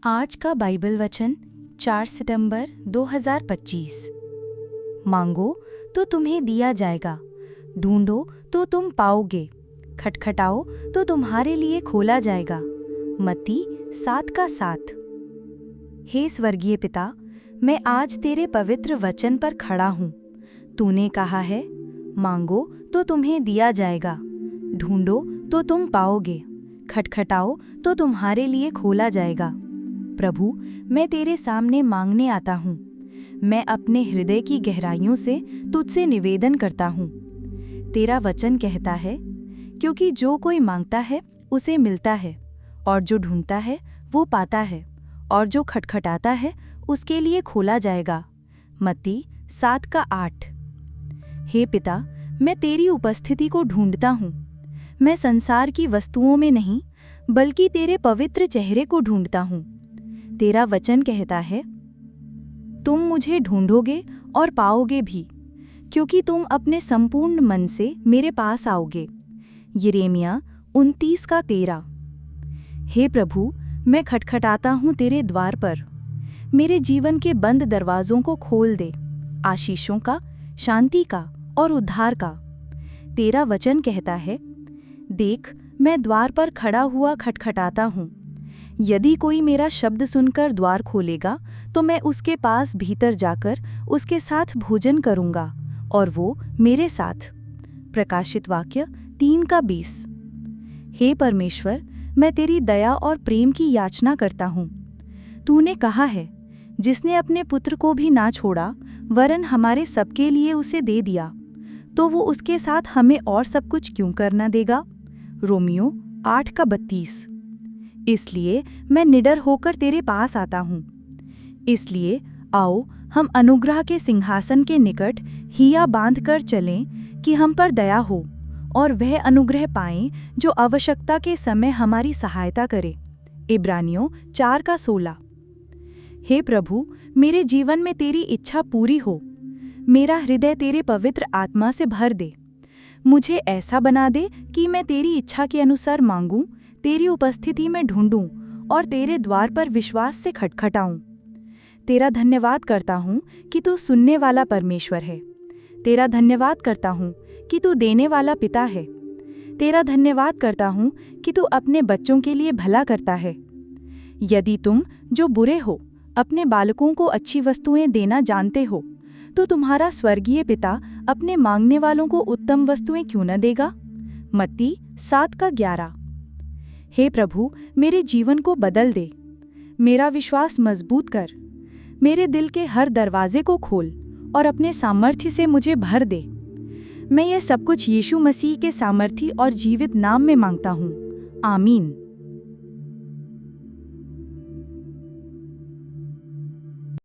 आज का बाइबल वचन 4 सितंबर 2025। मांगो तो तुम्हें दिया जाएगा, ढूंढो तो तुम पाओगे, खटखटाओ तो तुम्हारे लिए खोला जाएगा। मत्ती 7:7। हे स्वर्गीय पिता, मैं आज तेरे पवित्र वचन पर खड़ा हूँ। तूने कहा है, मांगो तो तुम्हें दिया जाएगा, ढूंढो तो तुम पाओगे, खटखटाओ तो तुम्हारे लिए खोला जाएगा। प्रभु, मैं तेरे सामने मांगने आता हूँ। मैं अपने हृदय की गहराइयों से तुझसे निवेदन करता हूँ। तेरा वचन कहता है, क्योंकि जो कोई मांगता है उसे मिलता है, और जो ढूंढता है वो पाता है, और जो खटखटाता है उसके लिए खोला जाएगा। मत्ती 7:8। हे पिता, मैं तेरी उपस्थिति को ढूंढता हूँ। मैं संसार की वस्तुओं में नहीं, बल्कि तेरे पवित्र चेहरे को ढूंढता हूँ। तेरा वचन कहता है, तुम मुझे ढूंढोगे और पाओगे भी, क्योंकि तुम अपने संपूर्ण मन से मेरे पास आओगे। यिर्मयाह 29:13। हे प्रभु, मैं खटखटाता हूँ तेरे द्वार पर। मेरे जीवन के बंद दरवाजों को खोल दे, आशीषों का, शांति का और उद्धार का। तेरा वचन कहता है, देख, मैं द्वार पर खड़ा हुआ खटखटाता हूँ। यदि कोई मेरा शब्द सुनकर द्वार खोलेगा, तो मैं उसके पास भीतर जाकर उसके साथ भोजन करूँगा और वो मेरे साथ। प्रकाशित वाक्य 3:20। हे परमेश्वर, मैं तेरी दया और प्रेम की याचना करता हूँ। तूने कहा है, जिसने अपने पुत्र को भी ना छोड़ा, वरन हमारे सबके लिए उसे दे दिया, तो वो उसके साथ हमें और सब कुछ क्यों करना देगा? रोमियो 8:32। इसलिए मैं निडर होकर तेरे पास आता हूँ। इसलिए आओ, हम अनुग्रह के सिंहासन के निकट हिया बांध कर चलें कि हम पर दया हो, और वह अनुग्रह पाएं जो आवश्यकता के समय हमारी सहायता करे। इब्रानियों 4:16। हे प्रभु, मेरे जीवन में तेरी इच्छा पूरी हो। मेरा हृदय तेरे पवित्र आत्मा से भर दे। मुझे ऐसा बना दे कि मैं तेरी इच्छा के अनुसार मांगूं, तेरी उपस्थिति में ढूंढूं और तेरे द्वार पर विश्वास से खटखटाऊं। तेरा धन्यवाद करता हूँ कि तू सुनने वाला परमेश्वर है। तेरा धन्यवाद करता हूँ कि तू देने वाला पिता है। तेरा धन्यवाद करता हूँ कि तू अपने बच्चों के लिए भला करता है। यदि तुम, जो बुरे हो, अपने बालकों को अच्छी वस्तुएं देना जानते हो, तो तुम्हारा स्वर्गीय पिता अपने मांगने वालों को उत्तम वस्तुएं क्यों न देगा? मत्ती 7:11। हे प्रभु, मेरे जीवन को बदल दे। मेरा विश्वास मजबूत कर। मेरे दिल के हर दरवाजे को खोल और अपने सामर्थ्य से मुझे भर दे। मैं ये सब कुछ यीशु मसीह के सामर्थी और जीवित नाम में मांगता हूँ। आमीन।